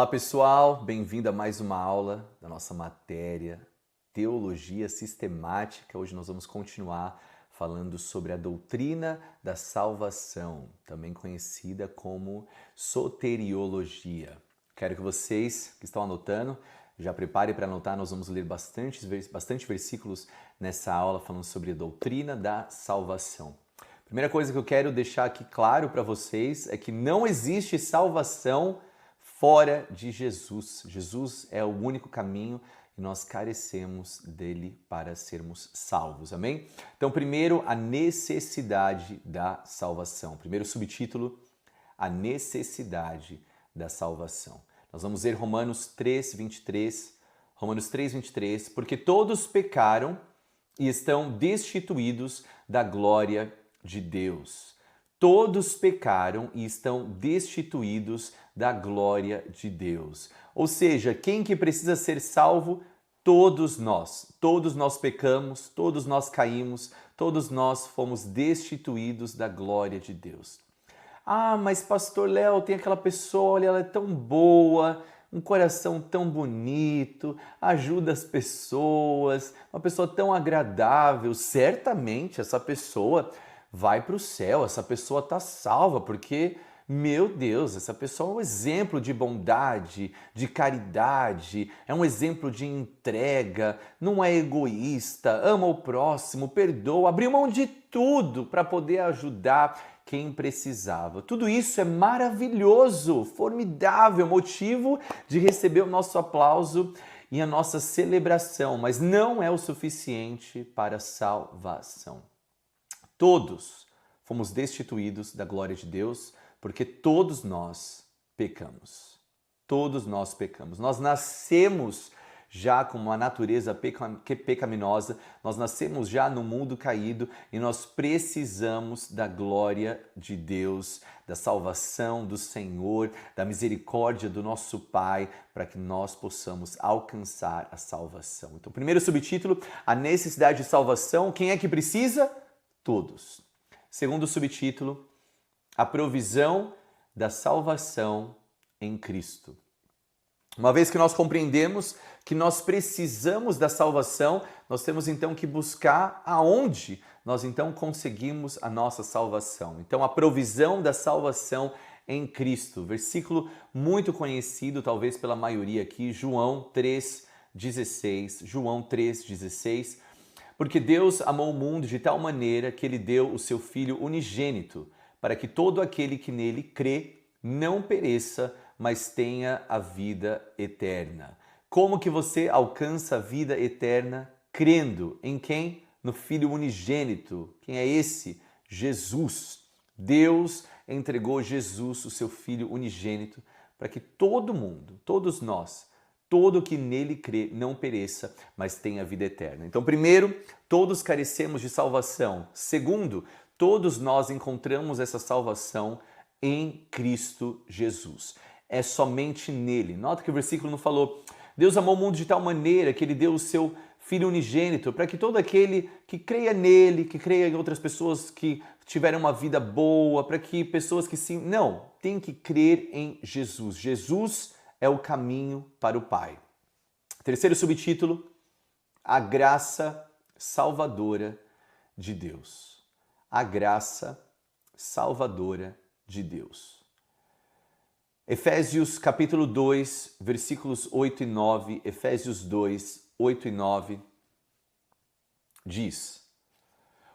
Olá pessoal, bem-vindo a mais uma aula da nossa matéria Teologia Sistemática. Hoje nós vamos continuar falando sobre a doutrina da salvação, também conhecida como soteriologia. Quero que vocês que estão anotando, já preparem para anotar, nós vamos ler bastante versículos nessa aula falando sobre a doutrina da salvação. Primeira coisa que eu quero deixar aqui claro para vocês é que não existe salvação fora de Jesus. Jesus é o único caminho e nós carecemos dele para sermos salvos. Amém? Então, primeiro, a necessidade da salvação. Primeiro subtítulo, a necessidade da salvação. Nós vamos ler Romanos 3:23. Romanos 3:23, porque todos pecaram e estão destituídos da glória de Deus. Todos pecaram e estão destituídos da glória de Deus. Ou seja, quem que precisa ser salvo? Todos nós. Todos nós pecamos, todos nós caímos, todos nós fomos destituídos da glória de Deus. Ah, mas pastor Léo, tem aquela pessoa, olha, ela é tão boa, um coração tão bonito, ajuda as pessoas, uma pessoa tão agradável. Certamente essa pessoa vai para o céu, essa pessoa está salva, porque, meu Deus, essa pessoa é um exemplo de bondade, de caridade, é um exemplo de entrega, não é egoísta, ama o próximo, perdoa, abriu mão de tudo para poder ajudar quem precisava. Tudo isso é maravilhoso, formidável, motivo de receber o nosso aplauso e a nossa celebração, mas não é o suficiente para a salvação. Todos fomos destituídos da glória de Deus, porque todos nós pecamos. Todos nós pecamos. Nós nascemos já com uma natureza pecaminosa, nós nascemos já no mundo caído e nós precisamos da glória de Deus, da salvação do Senhor, da misericórdia do nosso Pai, para que nós possamos alcançar a salvação. Então, primeiro subtítulo, a necessidade de salvação. Quem é que precisa? Todos. Segundo subtítulo, a provisão da salvação em Cristo. Uma vez que nós compreendemos que nós precisamos da salvação, nós temos então que buscar aonde nós então conseguimos a nossa salvação. Então, a provisão da salvação em Cristo. Versículo muito conhecido, talvez pela maioria aqui, João 3,16. João 3,16. Porque Deus amou o mundo de tal maneira que Ele deu o seu Filho unigênito, para que todo aquele que nele crê não pereça, mas tenha a vida eterna. Como que você alcança a vida eterna? Crendo em quem? No Filho unigênito. Quem é esse? Jesus. Deus entregou Jesus, o seu Filho unigênito, para que todo mundo, todos nós, todo que nele crê não pereça, mas tenha vida eterna. Então, primeiro, todos carecemos de salvação. Segundo, todos nós encontramos essa salvação em Cristo Jesus. É somente nele. Nota que o versículo não falou, Deus amou o mundo de tal maneira que ele deu o seu Filho unigênito, para que todo aquele que creia nele, que creia em outras pessoas que tiveram uma vida boa, para que pessoas que sim... Não, tem que crer em Jesus. Jesus é o caminho para o Pai. Terceiro subtítulo, a graça salvadora de Deus. A graça salvadora de Deus. Efésios capítulo 2, versículos 8 e 9, Efésios 2, 8 e 9, diz: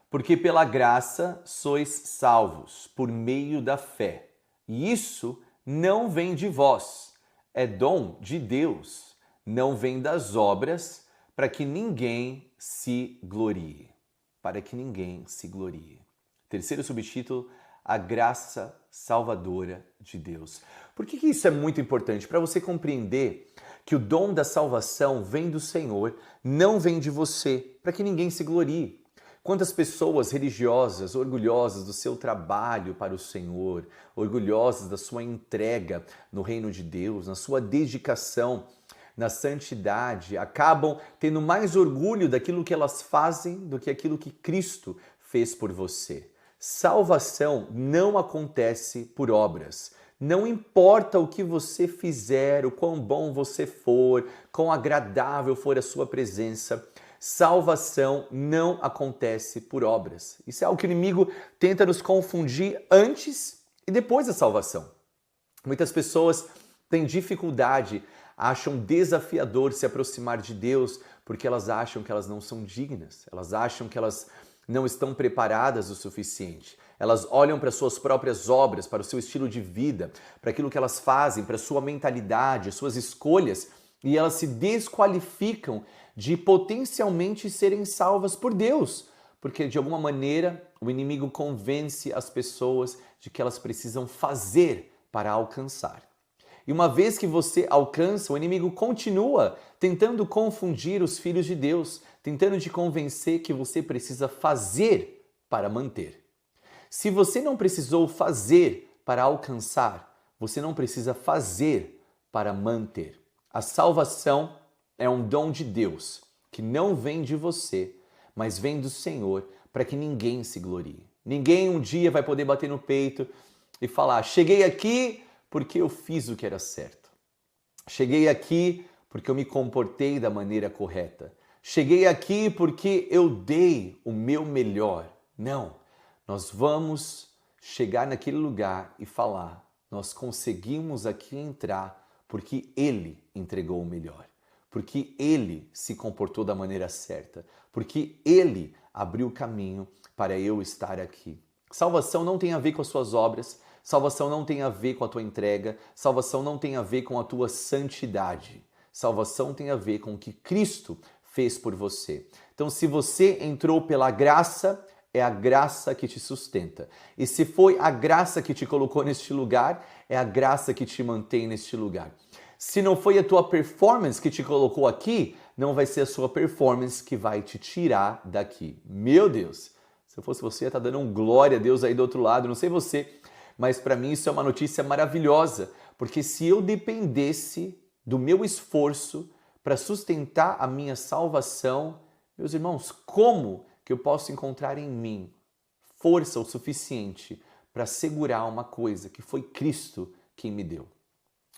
porque pela graça sois salvos, por meio da fé, e isso não vem de vós, é dom de Deus, não vem das obras, para que ninguém se glorie. Para que ninguém se glorie. Terceiro subtítulo, a graça salvadora de Deus. Por que isso é muito importante? Para você compreender que o dom da salvação vem do Senhor, não vem de você, para que ninguém se glorie. Quantas pessoas religiosas, orgulhosas do seu trabalho para o Senhor, orgulhosas da sua entrega no reino de Deus, na sua dedicação, na santidade, acabam tendo mais orgulho daquilo que elas fazem do que aquilo que Cristo fez por você. Salvação não acontece por obras. Não importa o que você fizer, o quão bom você for, quão agradável for a sua presença, salvação não acontece por obras. Isso é algo que o inimigo tenta nos confundir antes e depois da salvação. Muitas pessoas têm dificuldade, acham desafiador se aproximar de Deus porque elas acham que elas não são dignas, elas acham que elas não estão preparadas o suficiente. Elas olham para suas próprias obras, para o seu estilo de vida, para aquilo que elas fazem, para a sua mentalidade, suas escolhas, e elas se desqualificam de potencialmente serem salvas por Deus, porque de alguma maneira o inimigo convence as pessoas de que elas precisam fazer para alcançar. E uma vez que você alcança, o inimigo continua tentando confundir os filhos de Deus, tentando te convencer que você precisa fazer para manter. Se você não precisou fazer para alcançar, você não precisa fazer para manter. A salvação é um dom de Deus, que não vem de você, mas vem do Senhor, para que ninguém se glorie. Ninguém um dia vai poder bater no peito e falar: cheguei aqui porque eu fiz o que era certo. Cheguei aqui porque eu me comportei da maneira correta. Cheguei aqui porque eu dei o meu melhor. Não, nós vamos chegar naquele lugar e falar: nós conseguimos aqui entrar porque Ele entregou o melhor, porque Ele se comportou da maneira certa, porque Ele abriu o caminho para eu estar aqui. Salvação não tem a ver com as suas obras, salvação não tem a ver com a tua entrega, salvação não tem a ver com a tua santidade. Salvação tem a ver com o que Cristo fez por você. Então, se você entrou pela graça, é a graça que te sustenta. E se foi a graça que te colocou neste lugar, é a graça que te mantém neste lugar. Se não foi a tua performance que te colocou aqui, não vai ser a sua performance que vai te tirar daqui. Meu Deus! Se eu fosse você, ia estar dando um glória a Deus aí do outro lado. Não sei você, mas para mim isso é uma notícia maravilhosa. Porque se eu dependesse do meu esforço para sustentar a minha salvação, meus irmãos, como que eu posso encontrar em mim força o suficiente para segurar uma coisa que foi Cristo quem me deu?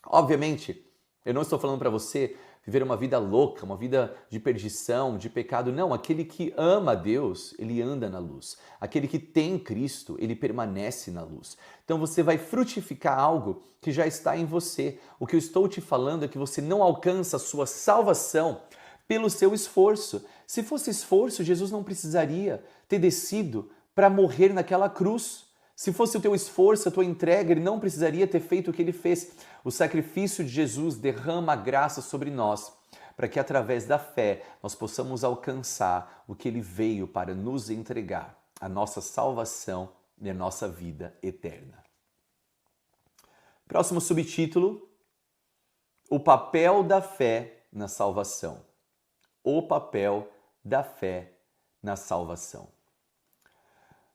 Obviamente, eu não estou falando para você viver uma vida louca, uma vida de perdição, de pecado. Não, aquele que ama a Deus, ele anda na luz. Aquele que tem Cristo, ele permanece na luz. Então você vai frutificar algo que já está em você. O que eu estou te falando é que você não alcança a sua salvação pelo seu esforço. Se fosse esforço, Jesus não precisaria ter descido para morrer naquela cruz. Se fosse o teu esforço, a tua entrega, ele não precisaria ter feito o que ele fez. O sacrifício de Jesus derrama a graça sobre nós, para que através da fé nós possamos alcançar o que ele veio para nos entregar, a nossa salvação e a nossa vida eterna. Próximo subtítulo: o papel da fé na salvação. O papel da fé na salvação.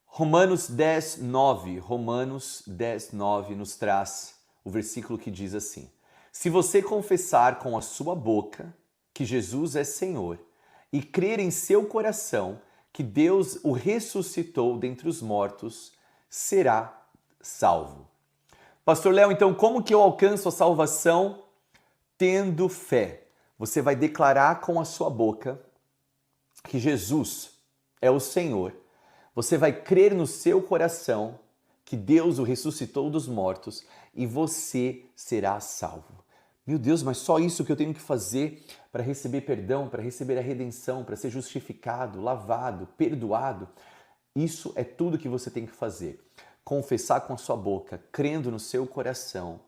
Romanos 10, 9 nos traz o versículo que diz assim: se você confessar com a sua boca que Jesus é Senhor e crer em seu coração que Deus o ressuscitou dentre os mortos, será salvo. Pastor Léo, então como que eu alcanço a salvação? Tendo fé. Você vai declarar com a sua boca que Jesus é o Senhor. Você vai crer no seu coração que Deus o ressuscitou dos mortos e você será salvo. Meu Deus, mas só isso que eu tenho que fazer para receber perdão, para receber a redenção, para ser justificado, lavado, perdoado? Isso é tudo que você tem que fazer. Confessar com a sua boca, crendo no seu coração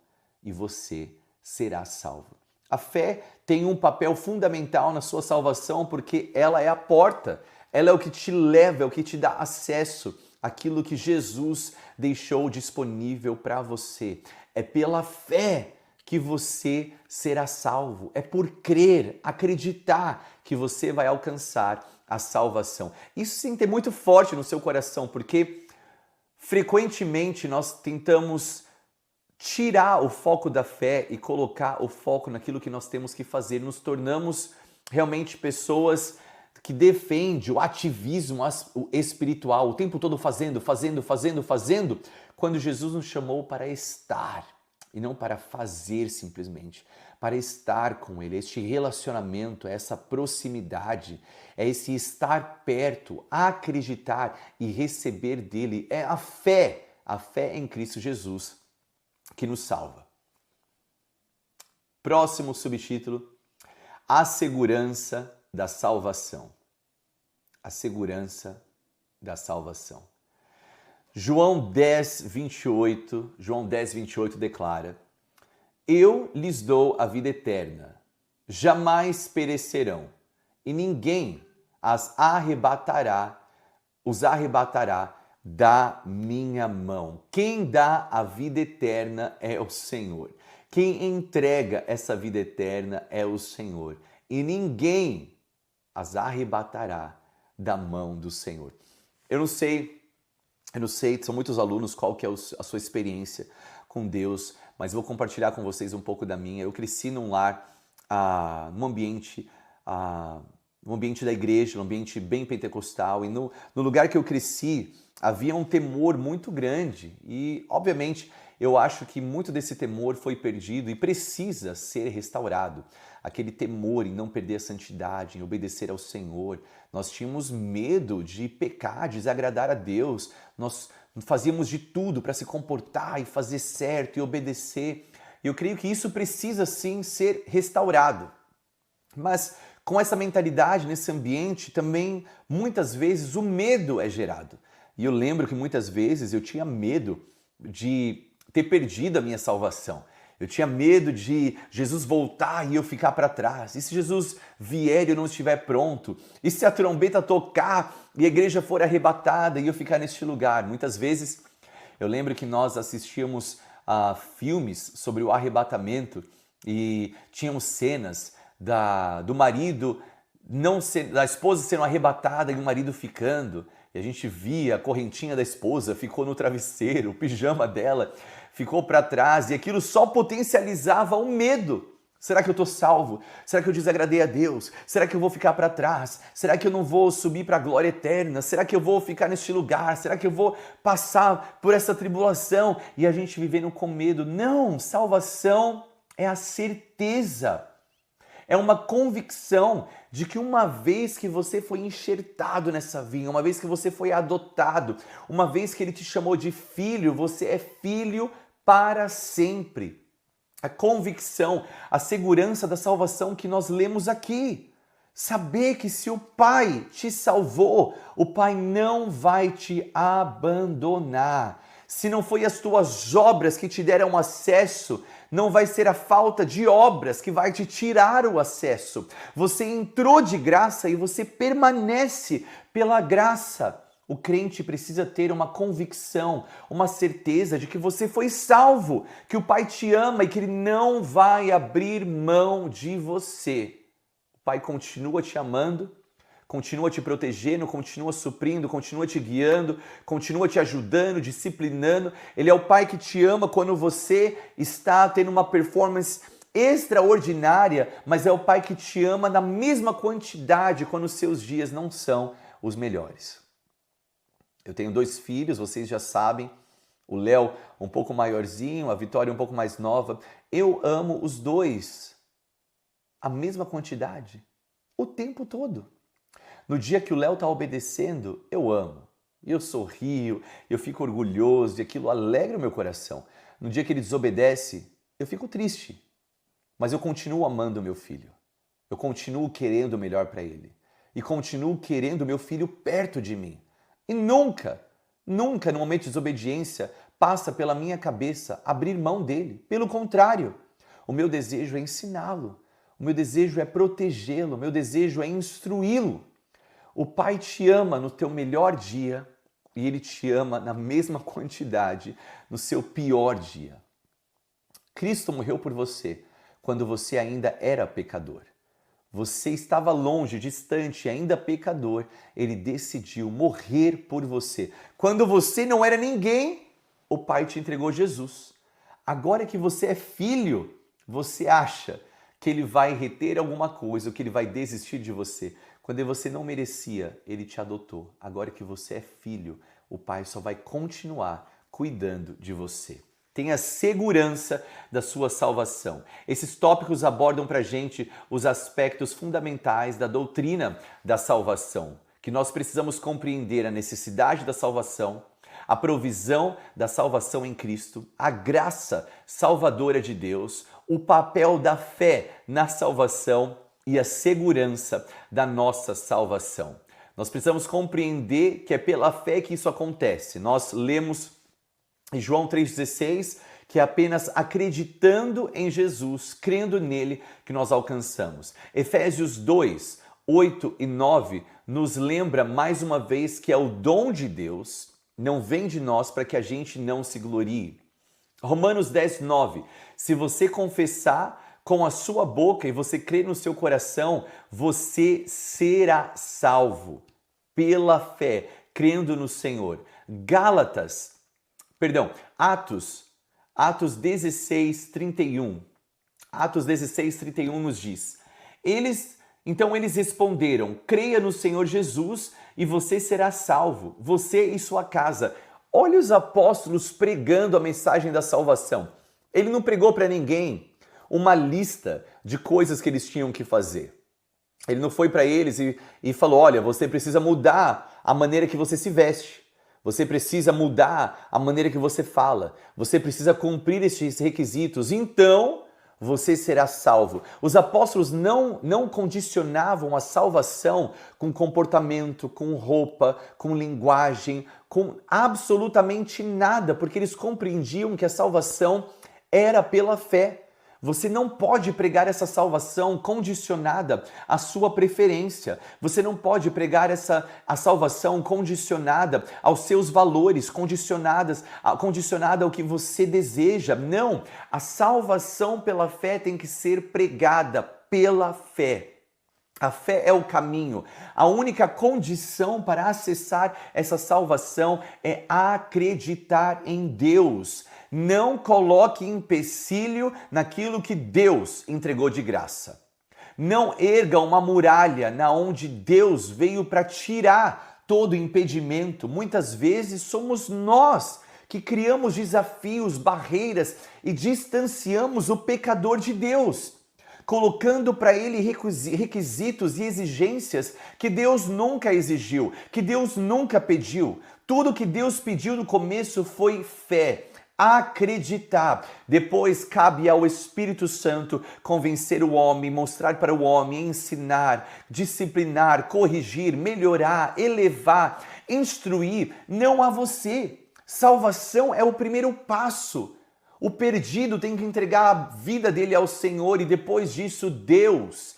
e você será salvo. A fé tem um papel fundamental na sua salvação porque ela é a porta. Ela é o que te leva, é o que te dá acesso àquilo que Jesus deixou disponível para você. É pela fé que você será salvo. É por crer, acreditar que você vai alcançar a salvação. Isso sim tem muito forte no seu coração, porque frequentemente nós tentamos tirar o foco da fé e colocar o foco naquilo que nós temos que fazer. Nos tornamos realmente pessoas que defende o ativismo espiritual, o tempo todo fazendo, quando Jesus nos chamou para estar. e não para fazer simplesmente, para estar com Ele. Este relacionamento, essa proximidade, é esse estar perto, acreditar e receber dele. É a fé em Cristo Jesus que nos salva. Próximo subtítulo: a segurança da salvação. A segurança da salvação. João 10, 28 declara: eu lhes dou a vida eterna, jamais perecerão, e ninguém os arrebatará da minha mão. Quem dá a vida eterna é o Senhor. Quem entrega essa vida eterna é o Senhor. E ninguém as arrebatará da mão do Senhor. Eu não sei, são muitos alunos, qual que é a sua experiência com Deus, mas vou compartilhar com vocês um pouco da minha. Eu cresci num lar, num ambiente da igreja, um ambiente bem pentecostal, e no lugar que eu cresci havia um temor muito grande e, obviamente, eu acho que muito desse temor foi perdido e precisa ser restaurado. Aquele temor em não perder a santidade, em obedecer ao Senhor. Nós tínhamos medo de pecar, de desagradar a Deus. Nós fazíamos de tudo para se comportar e fazer certo e obedecer. E eu creio que isso precisa sim ser restaurado. Mas com essa mentalidade, nesse ambiente, também muitas vezes o medo é gerado. E eu lembro que muitas vezes eu tinha medo de ter perdido a minha salvação. Eu tinha medo de Jesus voltar e eu ficar para trás. E se Jesus vier e eu não estiver pronto? E se a trombeta tocar e a igreja for arrebatada e eu ficar neste lugar? Muitas vezes eu lembro que nós assistíamos a filmes sobre o arrebatamento e tínhamos cenas do marido da esposa sendo arrebatada e o marido ficando. E a gente via a correntinha da esposa ficou no travesseiro, o pijama dela ficou para trás, e aquilo só potencializava o medo. Será que eu estou salvo? Será que eu desagradei a Deus? Será que eu vou ficar para trás? Será que eu não vou subir para a glória eterna? Será que eu vou ficar neste lugar? Será que eu vou passar por essa tribulação? E a gente vivendo com medo. Não, salvação é a certeza. É uma convicção de que uma vez que você foi enxertado nessa vinha, uma vez que você foi adotado, uma vez que Ele te chamou de filho, você é filho para sempre. A convicção, a segurança da salvação que nós lemos aqui. Saber que se o Pai te salvou, o Pai não vai te abandonar. Se não foi as tuas obras que te deram acesso, não vai ser a falta de obras que vai te tirar o acesso. Você entrou de graça e você permanece pela graça. O crente precisa ter uma convicção, uma certeza de que você foi salvo, que o Pai te ama e que Ele não vai abrir mão de você. O Pai continua te amando, continua te protegendo, continua suprindo, continua te guiando, continua te ajudando, disciplinando. Ele é o Pai que te ama quando você está tendo uma performance extraordinária, mas é o Pai que te ama na mesma quantidade quando os seus dias não são os melhores. Eu tenho 2 filhos, vocês já sabem, o Léo um pouco maiorzinho, a Vitória um pouco mais nova. Eu amo os 2 a mesma quantidade, o tempo todo. No dia que o Léo está obedecendo, eu amo. Eu sorrio, eu fico orgulhoso e aquilo alegra o meu coração. No dia que ele desobedece, eu fico triste. Mas eu continuo amando o meu filho. Eu continuo querendo o melhor para ele. E continuo querendo o meu filho perto de mim. E nunca, no momento de desobediência, passa pela minha cabeça abrir mão dele. Pelo contrário, o meu desejo é ensiná-lo. O meu desejo é protegê-lo. O meu desejo é instruí-lo. O Pai te ama no teu melhor dia e Ele te ama na mesma quantidade no seu pior dia. Cristo morreu por você quando você ainda era pecador. Você estava longe, distante, ainda pecador. Ele decidiu morrer por você. Quando você não era ninguém, o Pai te entregou Jesus. Agora que você é filho, você acha que Ele vai reter alguma coisa, ou que Ele vai desistir de você. Quando você não merecia, Ele te adotou. Agora que você é filho, o Pai só vai continuar cuidando de você. tenha segurança da sua salvação. Esses tópicos abordam para a gente os aspectos fundamentais da doutrina da salvação, que nós precisamos compreender a necessidade da salvação, a provisão da salvação em Cristo, a graça salvadora de Deus, o papel da fé na salvação e a segurança da nossa salvação. Nós precisamos compreender que é pela fé que isso acontece. Nós lemos em João 3,16 que é apenas acreditando em Jesus, crendo nele, que nós alcançamos. Efésios 2, 8 e 9 nos lembra mais uma vez que é o dom de Deus, não vem de nós para que a gente não se glorie. Romanos 10, 9. Se você confessar com a sua boca e você crer no seu coração, você será salvo pela fé, crendo no Senhor. Atos 16, 31. Atos 16, 31 nos diz: Então eles responderam: creia no Senhor Jesus e você será salvo, você e sua casa. Olha os apóstolos pregando a mensagem da salvação. Ele não pregou para ninguém uma lista de coisas que eles tinham que fazer. Ele não foi para eles e falou: olha, você precisa mudar a maneira que você se veste. Você precisa mudar a maneira que você fala. Você precisa cumprir esses requisitos. Então, você será salvo. Os apóstolos não condicionavam a salvação com comportamento, com roupa, com linguagem, com absolutamente nada, porque eles compreendiam que a salvação era pela fé. Você não pode pregar essa salvação condicionada à sua preferência. Você não pode pregar a salvação condicionada aos seus valores, condicionada ao que você deseja. Não, a salvação pela fé tem que ser pregada pela fé. A fé é o caminho. A única condição para acessar essa salvação é acreditar em Deus. Não coloque empecilho naquilo que Deus entregou de graça. Não erga uma muralha na onde Deus veio para tirar todo impedimento. Muitas vezes somos nós que criamos desafios, barreiras e distanciamos o pecador de Deus, colocando para ele requisitos e exigências que Deus nunca exigiu, que Deus nunca pediu. Tudo que Deus pediu no começo foi fé, acreditar. Depois cabe ao Espírito Santo convencer o homem, mostrar para o homem, ensinar, disciplinar, corrigir, melhorar, elevar, instruir. Não a você. Salvação é o primeiro passo. O perdido tem que entregar a vida dele ao Senhor e depois disso Deus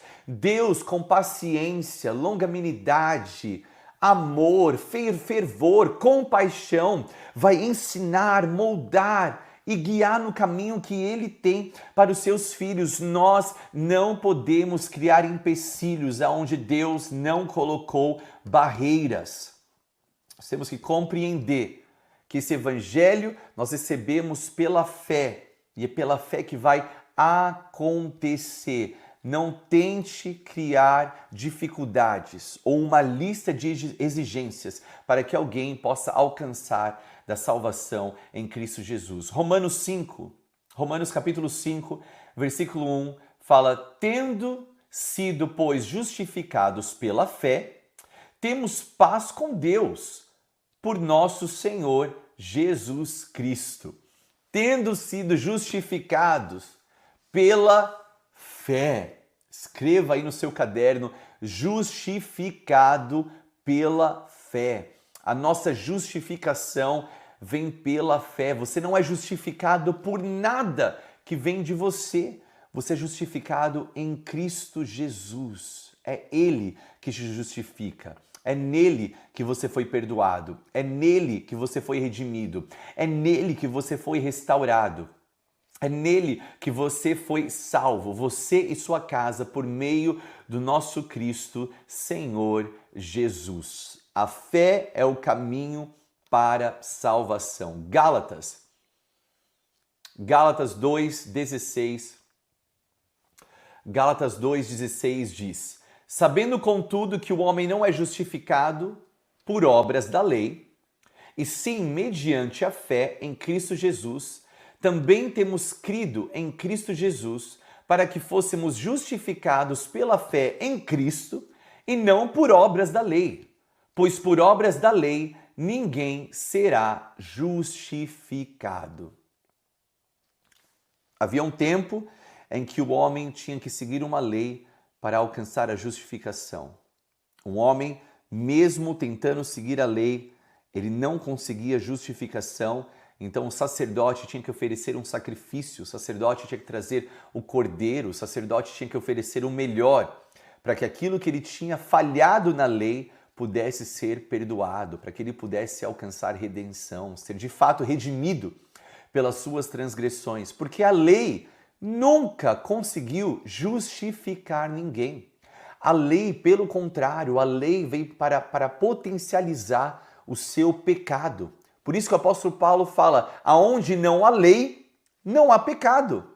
com paciência, longanimidade, amor, fervor, compaixão, vai ensinar, moldar e guiar no caminho que Ele tem para os seus filhos. Nós não podemos criar empecilhos aonde Deus não colocou barreiras. Nós temos que compreender que esse evangelho nós recebemos pela fé e é pela fé que vai acontecer. Não tente criar dificuldades ou uma lista de exigências para que alguém possa alcançar da salvação em Cristo Jesus. Romanos capítulo 5, versículo 1 fala: tendo sido, pois, justificados pela fé, temos paz com Deus por nosso Senhor Jesus Cristo. Tendo sido justificados pela fé. Escreva aí no seu caderno: justificado pela fé. A nossa justificação vem pela fé. Você não é justificado por nada que vem de você. Você é justificado em Cristo Jesus. É Ele que te justifica. É nele que você foi perdoado. É nele que você foi redimido. É nele que você foi restaurado. É nele que você foi salvo, você e sua casa, por meio do nosso Cristo, Senhor Jesus. A fé é o caminho para salvação. Gálatas 2:16. Gálatas 2:16 diz: sabendo, contudo, que o homem não é justificado por obras da lei, e sim mediante a fé em Cristo Jesus, também temos crido em Cristo Jesus para que fôssemos justificados pela fé em Cristo e não por obras da lei, pois por obras da lei ninguém será justificado. Havia um tempo em que o homem tinha que seguir uma lei para alcançar a justificação. Um homem, mesmo tentando seguir a lei, ele não conseguia justificação, então o sacerdote tinha que oferecer um sacrifício, o sacerdote tinha que trazer o cordeiro, o sacerdote tinha que oferecer o melhor, para que aquilo que ele tinha falhado na lei pudesse ser perdoado, para que ele pudesse alcançar redenção, ser de fato redimido pelas suas transgressões, porque a lei nunca conseguiu justificar ninguém. A lei, pelo contrário, a lei veio para potencializar o seu pecado. Por isso que o apóstolo Paulo fala, aonde não há lei, não há pecado.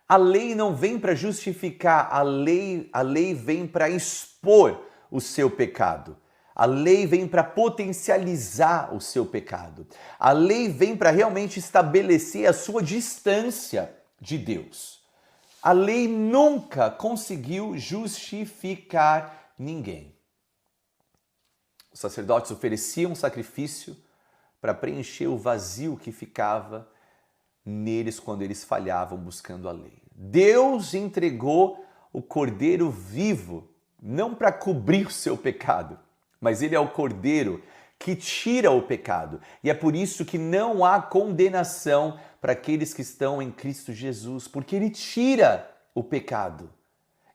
A lei não vem para justificar, a lei vem para expor o seu pecado. A lei vem para potencializar o seu pecado. A lei vem para realmente estabelecer a sua distância de Deus. A lei nunca conseguiu justificar ninguém. Os sacerdotes ofereciam um sacrifício para preencher o vazio que ficava neles quando eles falhavam buscando a lei. Deus entregou o Cordeiro vivo, não para cobrir o seu pecado, mas ele é o Cordeiro que tira o pecado. E é por isso que não há condenação para aqueles que estão em Cristo Jesus, porque ele tira o pecado.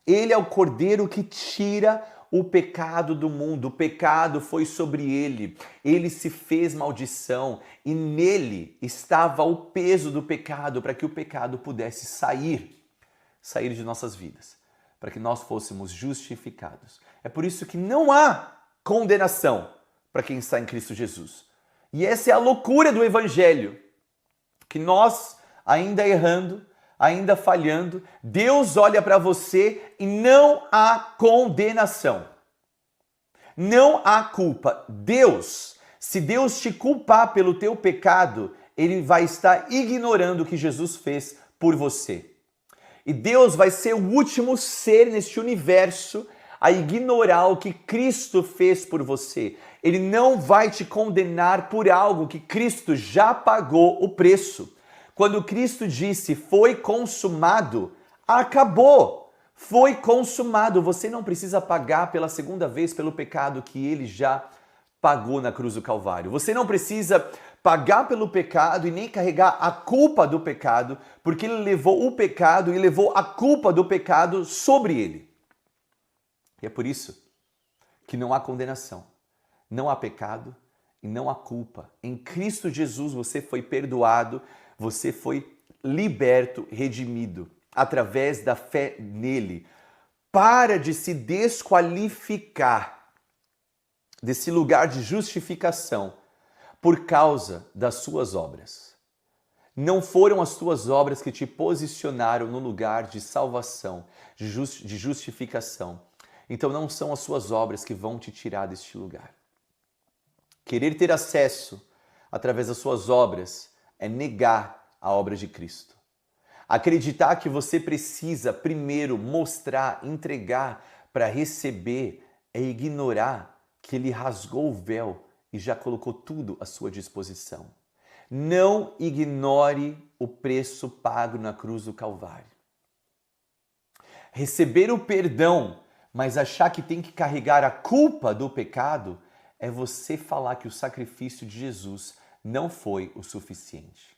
Ele é o Cordeiro que tira o pecado do mundo. O pecado foi sobre ele. Ele se fez maldição e nele estava o peso do pecado para que o pecado pudesse sair de nossas vidas, para que nós fôssemos justificados. É por isso que não há condenação para quem está em Cristo Jesus. E essa é a loucura do Evangelho, que nós, ainda errando, ainda falhando, Deus olha para você e não há condenação. Não há culpa. Se Deus te culpar pelo teu pecado, ele vai estar ignorando o que Jesus fez por você. E Deus vai ser o último ser neste universo a ignorar o que Cristo fez por você. Ele não vai te condenar por algo que Cristo já pagou o preço. Quando Cristo disse, foi consumado, acabou. Foi consumado. Você não precisa pagar pela segunda vez pelo pecado que ele já pagou na cruz do Calvário. Você não precisa pagar pelo pecado e nem carregar a culpa do pecado, porque ele levou o pecado e levou a culpa do pecado sobre ele. E é por isso que não há condenação, não há pecado e não há culpa. Em Cristo Jesus você foi perdoado, você foi liberto, redimido, através da fé nele. Para de se desqualificar desse lugar de justificação por causa das suas obras. Não foram as tuas obras que te posicionaram no lugar de salvação, de justificação. Então não são as suas obras que vão te tirar deste lugar. Querer ter acesso através das suas obras é negar a obra de Cristo. Acreditar que você precisa primeiro mostrar, entregar para receber é ignorar que ele rasgou o véu e já colocou tudo à sua disposição. Não ignore o preço pago na cruz do Calvário. Receber o perdão, mas achar que tem que carregar a culpa do pecado, é você falar que o sacrifício de Jesus não foi o suficiente.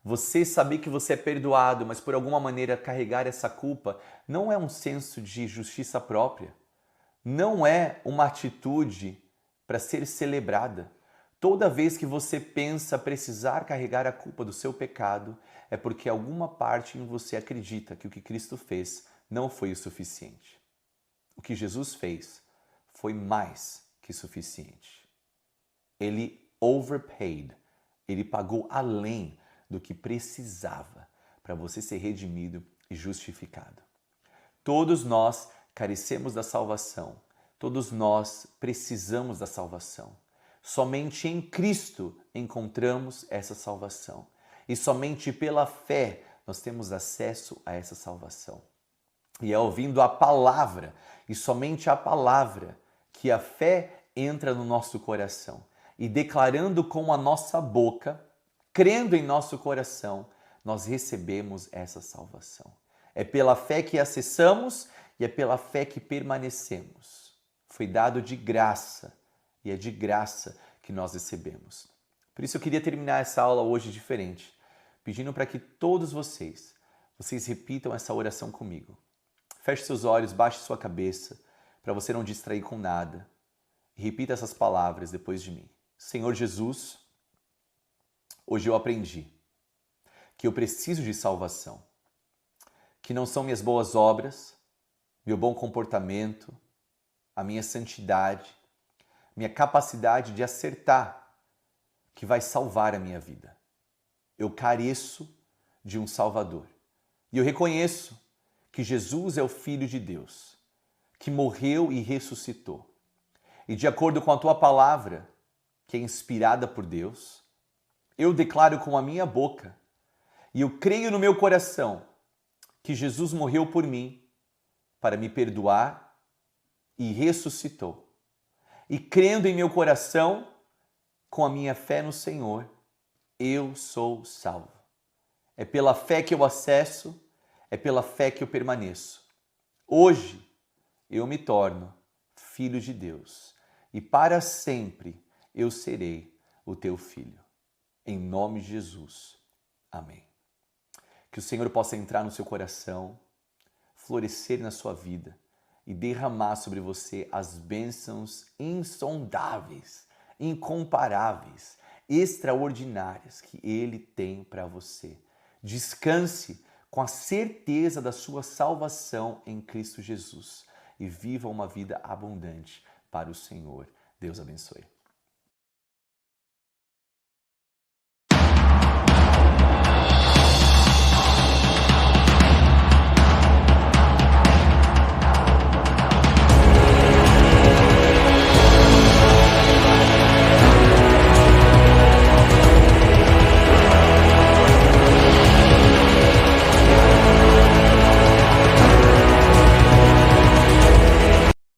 Você saber que você é perdoado, mas por alguma maneira carregar essa culpa, não é um senso de justiça própria. Não é uma atitude para ser celebrada. Toda vez que você pensa precisar carregar a culpa do seu pecado, é porque alguma parte em você acredita que o que Cristo fez não foi o suficiente. O que Jesus fez foi mais que suficiente. Ele overpaid, ele pagou além do que precisava para você ser redimido e justificado. Todos nós carecemos da salvação, todos nós precisamos da salvação. Somente em Cristo encontramos essa salvação. e somente pela fé nós temos acesso a essa salvação. E é ouvindo a palavra, e somente a palavra, que a fé entra no nosso coração. E declarando com a nossa boca, crendo em nosso coração, nós recebemos essa salvação. É pela fé que acessamos e é pela fé que permanecemos. Foi dado de graça e é de graça que nós recebemos. Por isso eu queria terminar essa aula hoje diferente, pedindo para que todos vocês repitam essa oração comigo. Feche seus olhos, baixe sua cabeça, para você não distrair com nada. E repita essas palavras depois de mim. Senhor Jesus, hoje eu aprendi que eu preciso de salvação, que não são minhas boas obras, meu bom comportamento, a minha santidade, minha capacidade de acertar que vai salvar a minha vida. Eu careço de um Salvador. E eu reconheço que Jesus é o Filho de Deus, que morreu e ressuscitou. E de acordo com a tua palavra, que é inspirada por Deus, eu declaro com a minha boca e eu creio no meu coração que Jesus morreu por mim para me perdoar e ressuscitou. E crendo em meu coração, com a minha fé no Senhor, eu sou salvo. É pela fé que eu acesso, é pela fé que eu permaneço. Hoje eu me torno filho de Deus e para sempre eu serei o teu filho. Em nome de Jesus. Amém. Que o Senhor possa entrar no seu coração, florescer na sua vida e derramar sobre você as bênçãos insondáveis, incomparáveis, extraordinárias que Ele tem para você. Descanse com a certeza da sua salvação em Cristo Jesus e viva uma vida abundante para o Senhor. Deus abençoe.